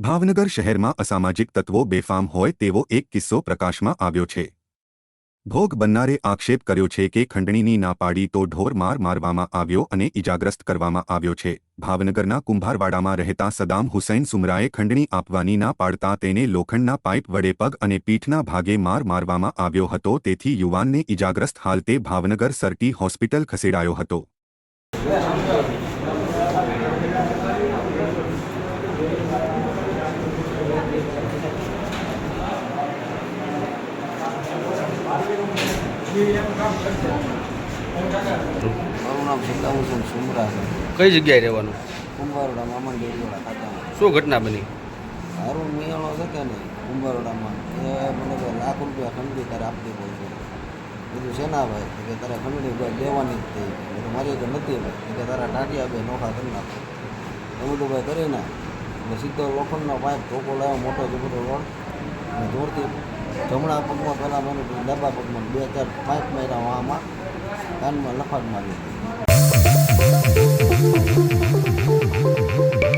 ભાવનગર શહેરમાં અસામાજિક તત્વો બેફામ હોય તેવો એક કિસ્સો પ્રકાશમાં આવ્યો છે। ભોગ બનનારે આક્ષેપ કર્યો છે કે ખંડણીની ના પાડી તો ઢોર મારવામાં આવ્યો અને ઇજાગ્રસ્ત કરવામાં આવ્યો છે। ભાવનગરના કુંભારવાડામાં રહેતા સદામ હુસૈન સુમરાએ ખંડણી આપવાની ના પાડતા તેને લોખંડના પાઇપ વડે પગ અને પીઠના ભાગે મારવામાં આવ્યો હતો, તેથી યુવાનને ઇજાગ્રસ્ત હાલતે ભાવનગર સરટી હોસ્પિટલ ખસેડાયો હતો। મારું નામ સદામ હુસૈન સુમરા છે। કઈ જગ્યાએ રહેવાનું? કુંભારવાડા મામા દેવવાડા ખાતામાં। શું ઘટના બની? હારું મિયાણો છે કે નહીં કુંભારવાડામાં, એ મને કે લાખ રૂપિયા ખંડણી તારે આપવી પડશે। બીજું શેના ભાઈ કે તારે ખંડણી ભાઈ દેવાની જ થઈ, એટલે મારી કે નથી ભાઈ કે તારા ટાટિયા ભાઈ નોખા કરી નાખો, એ બધું ભાઈ કરી ના એટલે સીધો લોખંડનો પાઇપ ધોકો લાવ્યો મોટો જબરો રોડ અને જોરથી જમણા પગમાં પહેલાં મને ડાબા પગમાં 2-4 પાઇપ માર્યા, આમાં કાનમાં લફાટ મારી હતી।